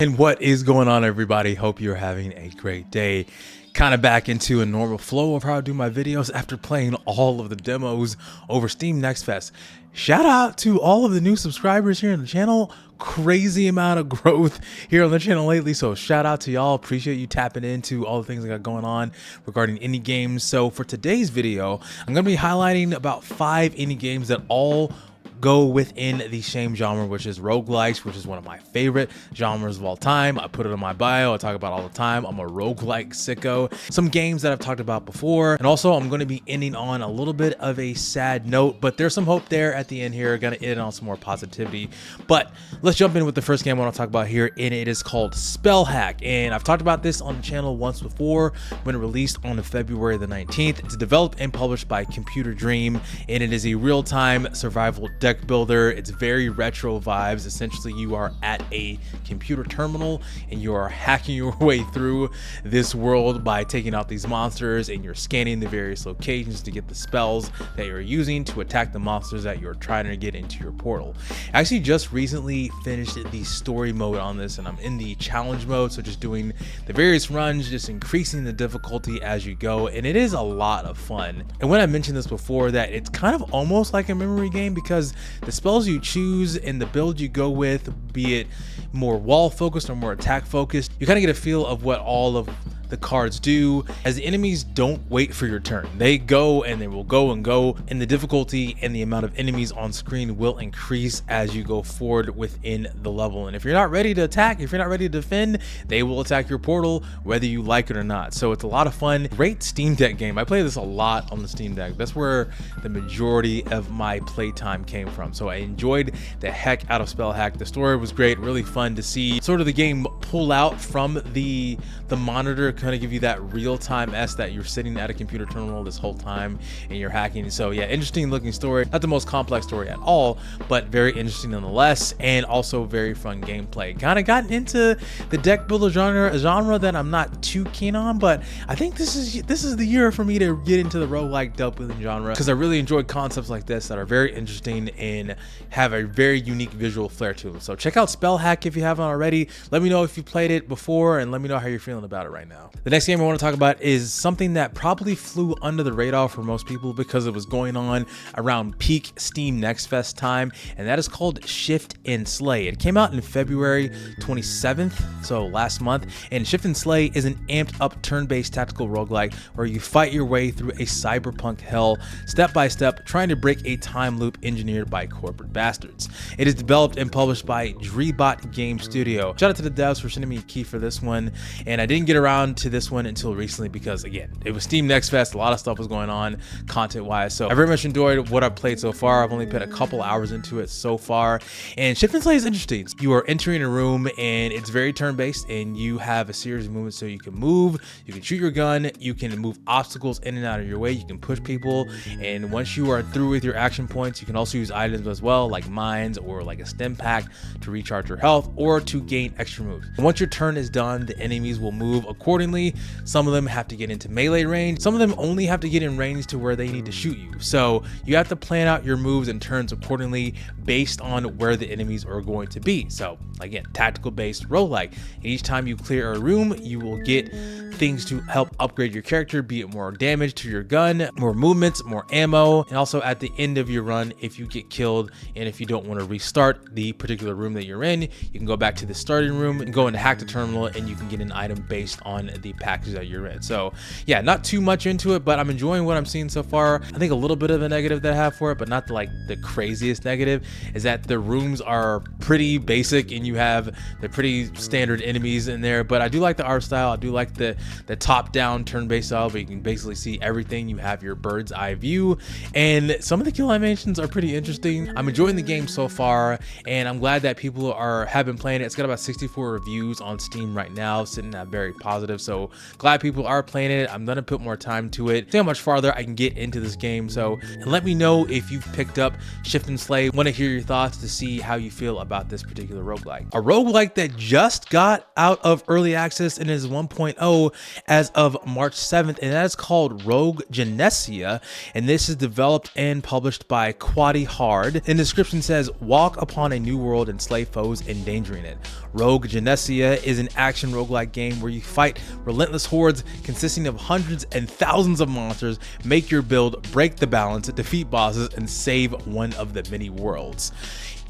And what is going on, everybody? Hope you're having a great day. Kind of back into a normal flow of how I do my videos after playing all of the demos over Steam Next Fest. Shout out to all of the new subscribers here on the channel. Crazy amount of growth here on the channel lately, so shout out to y'all. Appreciate you tapping into all the things I got going on regarding indie games. So for today's video, I'm going to be highlighting about 5 indie games that all go within the same genre, which is roguelikes, which is one of my favorite genres of all time. I put it on my bio, I talk about it all the time. I'm a roguelike sicko. Some games that I've talked about before, and also I'm going to be ending on a little bit of a sad note, but there's some hope there at the end here. Gonna end on some more positivity. But let's jump in with the first game I want to talk about here, and it is called SPELLHACK. And I've talked about this on the channel once before when it released on February the 19th. It's developed and published by Computer Dream, and it is a real-time survival deck builder. It's very retro vibes. Essentially, you are at a computer terminal and you are hacking your way through this world by taking out these monsters, and you're scanning the various locations to get the spells that you're using to attack the monsters that you're trying to get into your portal. I actually just recently finished the story mode on this, and I'm in the challenge mode, so just doing the various runs, just increasing the difficulty as you go, and it is a lot of fun. And when I mentioned this before, that it's kind of almost like a memory game, because the spells you choose and the build you go with, be it more wall focused or more attack focused, you kind of get a feel of what all of the cards do, as the enemies don't wait for your turn. They go and they will go and go, and the difficulty and the amount of enemies on screen will increase as you go forward within the level. And if you're not ready to attack, if you're not ready to defend, they will attack your portal whether you like it or not. So it's a lot of fun. Great Steam Deck game. I play this a lot on the Steam Deck. That's where the majority of my playtime came from. So I enjoyed the heck out of SPELLHACK. The story was great, really fun to see sort of the game pull out from the monitor, kind of give you that real-time that you're sitting at a computer terminal this whole time and you're hacking. So yeah, interesting looking story. Not the most complex story at all, but very interesting nonetheless, and also very fun gameplay. Kind of gotten into the deck builder genre that I'm not too keen on, but I think this is the year for me to get into the roguelike deck building genre, because I really enjoy concepts like this that are very interesting and have a very unique visual flair to them. So check out SPELLHACK if you haven't already. Let me know if you played it before, and let me know how you're feeling about it right now. The next game I want to talk about is something that probably flew under the radar for most people because it was going on around peak Steam Next Fest time, and that is called Shift and Slay. It came out in February 27th, so last month, and Shift and Slay is an amped up turn-based tactical roguelike where you fight your way through a cyberpunk hell step by step, trying to break a time loop engineered by corporate bastards. It is developed and published by Dreambot Game Studio. Shout out to the devs for sending me a key for this one, and I didn't get around to this one until recently because, again, it was Steam Next Fest. A lot of stuff was going on content wise, so I very much enjoyed what I've played so far. I've only put a couple hours into it so far, and Shift and Slay is interesting. You are entering a room and it's very turn based, and you have a series of movements. So you can move, you can shoot your gun, you can move obstacles in and out of your way, you can push people, and once you are through with your action points, you can also use items as well, like mines or like a stim pack, to recharge your health or to gain extra moves. And once your turn is done, the enemies will move accordingly. Some of them have to get into melee range, some of them only have to get in range to where they need to shoot you. So you have to plan out your moves and turns accordingly based on where the enemies are going to be. So again, tactical based roguelike. Each time you clear a room, you will get things to help upgrade your character, be it more damage to your gun, more movements, more ammo, and also at the end of your run, if you get killed and if you don't want to restart the particular room that you're in, you can go back to the starting room and go into hack the terminal, and you can get an item based on the package that you're in. So yeah, not too much into it, but I'm enjoying what I'm seeing so far. I think a little bit of a negative that I have for it, but not like the craziest negative, is that the rooms are pretty basic and you have the pretty standard enemies in there. But I do like the art style. I do like the top-down turn-based style, but you can basically see everything. You have your bird's eye view, and some of the kill animations are pretty interesting. I'm enjoying the game so far, and I'm glad that people have been playing it. It's got about 64 reviews on Steam right now, sitting at very positive. So glad people are playing it. I'm gonna put more time to it, see how much farther I can get into this game. So, and let me know if you've picked up Shift and Slay. Want to hear your thoughts to see how you feel about this particular roguelike. A roguelike that just got out of early access and is 1.0 as of March 7th, and that is called Rogue Genesia, and this is developed and published by Quaddy Hard. And the description says, walk upon a new world and slay foes endangering it. Rogue Genesia is an action roguelike game where you fight relentless hordes consisting of hundreds and thousands of monsters, make your build, break the balance, defeat bosses, and save one of the many worlds.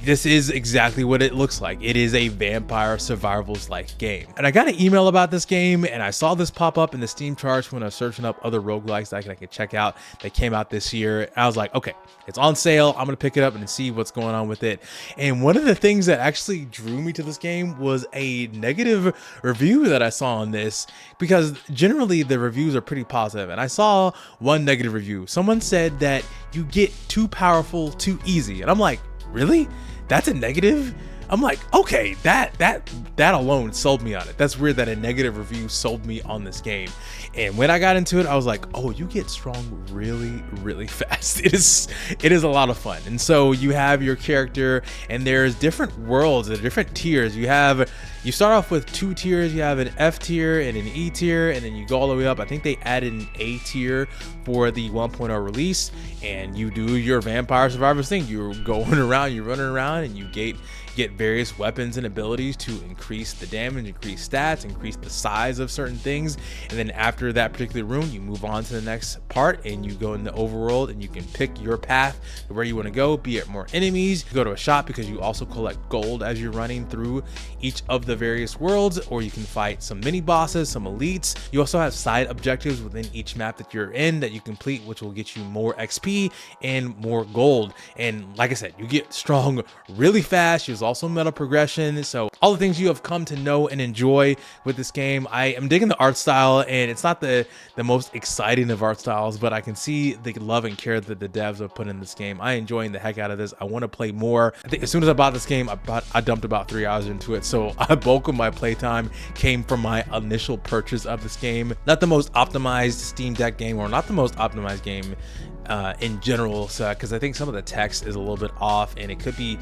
This is exactly what it looks like. It is a vampire survivals-like game. And I got an email about this game, and I saw this pop up in the Steam charts when I was searching up other roguelikes that I could check out that came out this year. And I was like, okay, it's on sale. I'm gonna pick it up and see what's going on with it. And one of the things that actually drew me to this game was a negative review that I saw on this, because generally the reviews are pretty positive. And I saw one negative review. Someone said that you get too powerful too easy. And I'm like, really? That's a negative? I'm like, okay, that alone sold me on it. That's weird that a negative review sold me on this game. And when I got into it, I was like, oh, you get strong really, really fast. It is a lot of fun. And so you have your character, and there's different worlds, there are different tiers. You start off with 2 tiers. You have an F tier and an E tier, and then you go all the way up. I think they added an A tier for the 1.0 release, and you do your vampire survivors thing. You're going around, you're running around, and you get various weapons and abilities to increase the damage, increase stats, increase the size of certain things. And then after that particular room, you move on to the next part and you go in the overworld, and you can pick your path to where you want to go, be it more enemies. You go to a shop because you also collect gold as you're running through each of the various worlds, or you can fight some mini bosses, some elites. You also have side objectives within each map that you're in that you complete, which will get you more XP and more gold. And like I said, you get strong really fast. There's also meta progression. So all the things you have come to know and enjoy with this game. I am digging the art style, and it's not the most exciting of art styles, but I can see the love and care that the devs have put in this game. I enjoying the heck out of this. I want to play more. I think as soon as I bought this game, I dumped about 3 hours into it. So a bulk of my playtime came from my initial purchase of this game. Not the most optimized Steam Deck game, or not the most optimized game in general, because I think some of the text is a little bit off, and it could be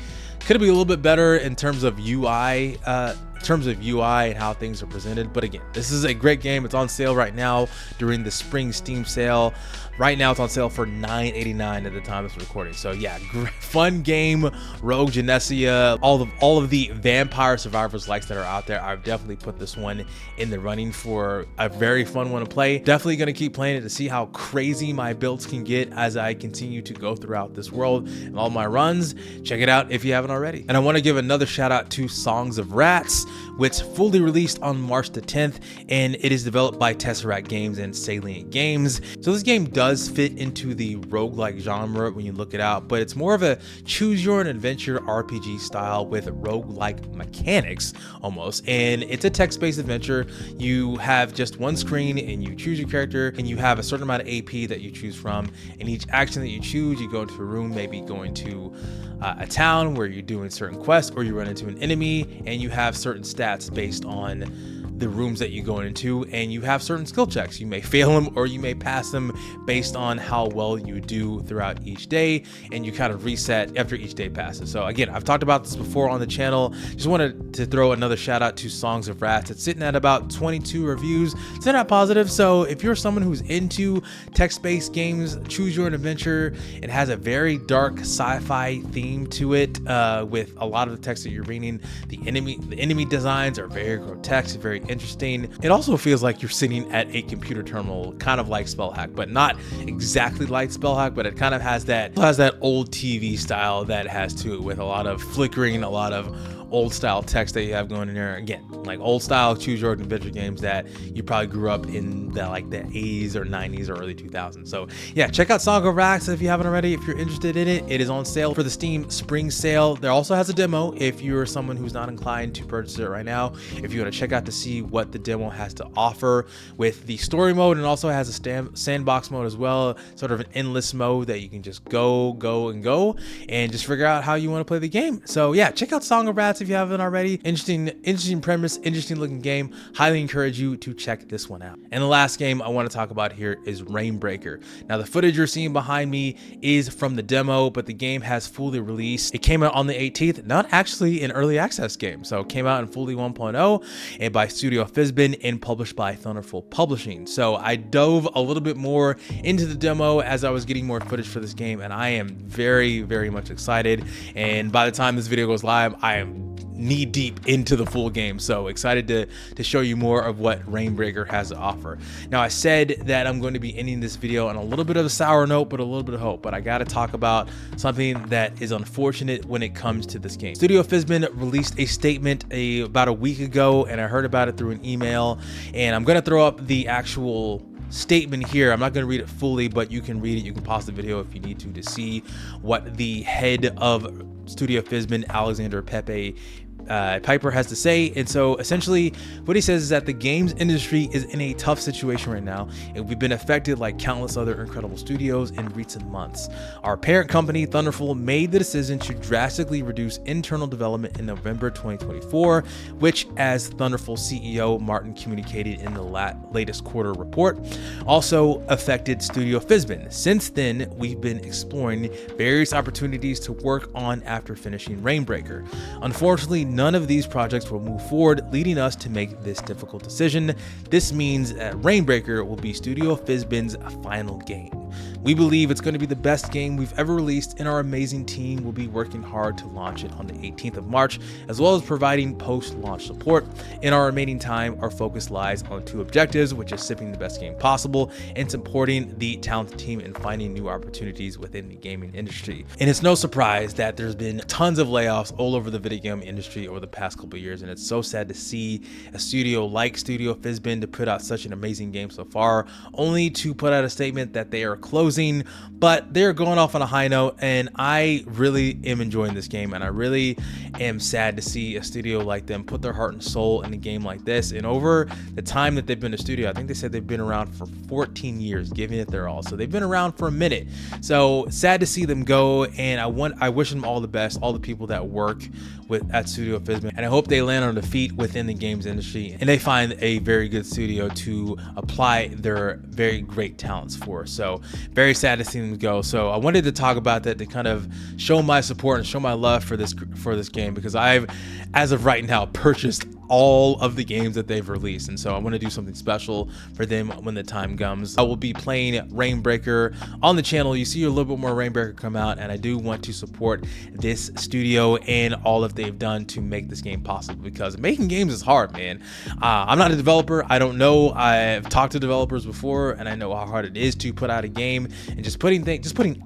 a little bit better in terms of UI, and how things are presented. But again, this is a great game. It's on sale right now during the spring Steam sale. Right now it's on sale for $9.89 at the time of this recording. So yeah, fun game, Rogue Genesia, all of the vampire survivors likes that are out there. I've definitely put this one in the running for a very fun one to play. Definitely gonna keep playing it to see how crazy my builds can get as I continue to go throughout this world and all my runs. Check it out if you haven't already. And I want to give another shout out to Songs of Rats, which fully released on March the 10th, and it is developed by Tesseract Games and Salient Games. So this game does fit into the roguelike genre when you look it out, but it's more of a choose your own adventure RPG style with roguelike mechanics almost. And it's a text-based adventure. You have just one screen and you choose your character, and you have a certain amount of AP that you choose from. And each action that you choose, you go into a room, maybe going to a town where you're doing certain quests, or you run into an enemy, and you have certain stats based on the rooms that you go into, and you have certain skill checks. You may fail them or you may pass them based on how well you do throughout each day, and you kind of reset after each day passes. So again, I've talked about this before on the channel. Just wanted to throw another shout out to Songs of Rats. It's sitting at about 22 reviews. It's not positive. So if you're someone who's into text-based games, choose your own adventure, it has a very dark sci-fi theme to it, with a lot of the text that you're reading. The enemy designs are very grotesque, very interesting. It also feels like you're sitting at a computer terminal, kind of like SPELLHACK, but not exactly like SPELLHACK, but it kind of has that old TV style that it has to it, with a lot of flickering, a lot of old style text that you have going in there. Again, like old style choose your own adventure games that you probably grew up in the 80s or 90s or early 2000s. So yeah, check out Song of Rats if you haven't already. If you're interested in it, it is on sale for the Steam spring sale. There also has a demo if you're someone who's not inclined to purchase it right now. If you want to check out to see what the demo has to offer with the story mode, and also has a sandbox mode as well, sort of an endless mode that you can just go and just figure out how you want to play the game. So yeah, check out Song of Rats if you haven't already. Interesting premise, interesting looking game. Highly encourage you to check this one out. And the last game I want to talk about here is Reignbreaker. Now the footage you're seeing behind me is from the demo, but the game has fully released. It came out on the 18th, not actually an early access game. So it came out in fully 1.0 and by Studio Fizbin and published by Thunderful Publishing. So I dove a little bit more into the demo as I was getting more footage for this game, and I am very, very much excited. And by the time this video goes live, I am knee deep into the full game. So excited to show you more of what Reignbreaker has to offer. Now, I said that I'm going to be ending this video on a little bit of a sour note, but a little bit of hope. But I got to talk about something that is unfortunate when it comes to this game. Studio Fizbin released a statement about a week ago, and I heard about it through an email, and I'm going to throw up the actual statement here. I'm not going to read it fully, but you can read it. You can pause the video if you need to see what the head of Studio Fizbin, Alexander Piper, has to say. And so essentially what he says is that the games industry is in a tough situation right now, and we've been affected like countless other incredible studios in recent months. Our parent company, Thunderful, made the decision to drastically reduce internal development in November 2024, which, as Thunderful CEO Martin communicated in the latest quarter report, also affected Studio Fizbin. Since then, we've been exploring various opportunities to work on after finishing Reignbreaker. Unfortunately, none of these projects will move forward, leading us to make this difficult decision. This means that Reignbreaker will be Studio Fizbin's final game. We believe it's going to be the best game we've ever released, and our amazing team will be working hard to launch it on the 18th of March, as well as providing post-launch support. In our remaining time, our focus lies on two objectives, which is shipping the best game possible and supporting the talented team and finding new opportunities within the gaming industry. And it's no surprise that there's been tons of layoffs all over the video game industry over the past couple of years, and it's so sad to see a studio like Studio Fizbin to put out such an amazing game so far, only to put out a statement that they are closing. But they're going off on a high note, and I really am enjoying this game, and I really am sad to see a studio like them put their heart and soul in a game like this. And over the time that they've been a studio, I think they said they've been around for 14 years, giving it their all. So they've been around for a minute. So sad to see them go, and I wish them all the best, all the people that work at Studio Fizbin, and I hope they land on their feet within the games industry and they find a very good studio to apply their very great talents for. So very sad to see them go. So I wanted to talk about that to kind of show my support and show my love for this game, because I've, as of right now, purchased all of the games that they've released, and so I want to do something special for them when the time comes. I will be playing Reignbreaker on the channel. You see a little bit more Reignbreaker come out, and I do want to support this studio and all that they've done to make this game possible, because making games is hard, man. I'm not a developer. I don't know. I've talked to developers before, and I know how hard it is to put out a game, and just putting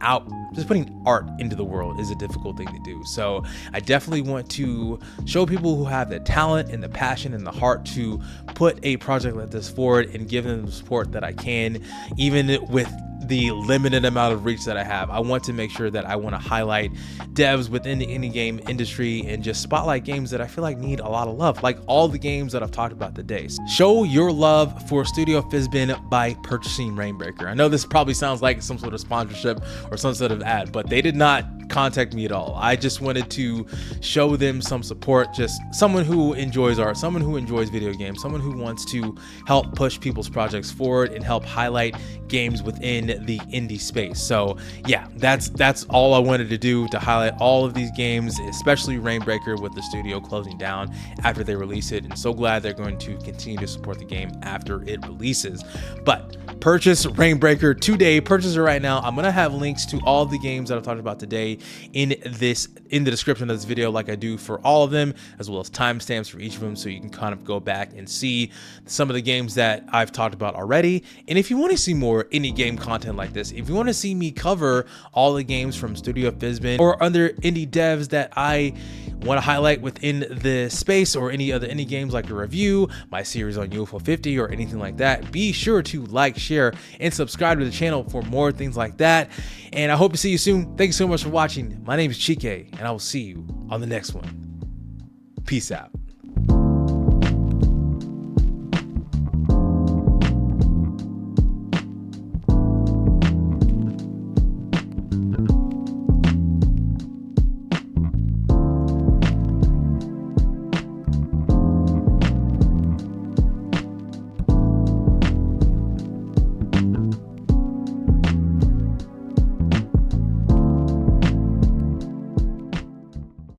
art into the world is a difficult thing to do. So I definitely want to show people who have the talent and the passion and the heart to put a project like this forward and give them the support that I can, even with the limited amount of reach that I have. I want to make sure that I want to highlight devs within the indie game industry and just spotlight games that I feel like need a lot of love, like all the games that I've talked about today. Show your love for Studio Fizbin by purchasing Reignbreaker. I know this probably sounds like some sort of sponsorship or some sort of ad, but they did not contact me at all. I just wanted to show them some support, just someone who enjoys art, someone who enjoys video games, someone who wants to help push people's projects forward and help highlight games within the indie space. So yeah, that's all I wanted to do, to highlight all of these games, especially Reignbreaker, with the studio closing down after they release it, and so glad they're going to continue to support the game after it releases. But purchase Reignbreaker today. Purchase it right now. I'm gonna have links to all the games that I've talked about today in the description of this video, like I do for all of them, as well as timestamps for each of them, so you can kind of go back and see some of the games that I've talked about already. And if you want to see more indie game content like this, if you want to see me cover all the games from Studio Fizbin or other indie devs that I want to highlight within the space, or any other indie games like a review, my series on UFO 50, or anything like that, be sure to like, share, and subscribe to the channel for more things like that. And I hope to see you soon. Thank you so much for watching. My name is Chike, and I will see you on the next one. Peace out.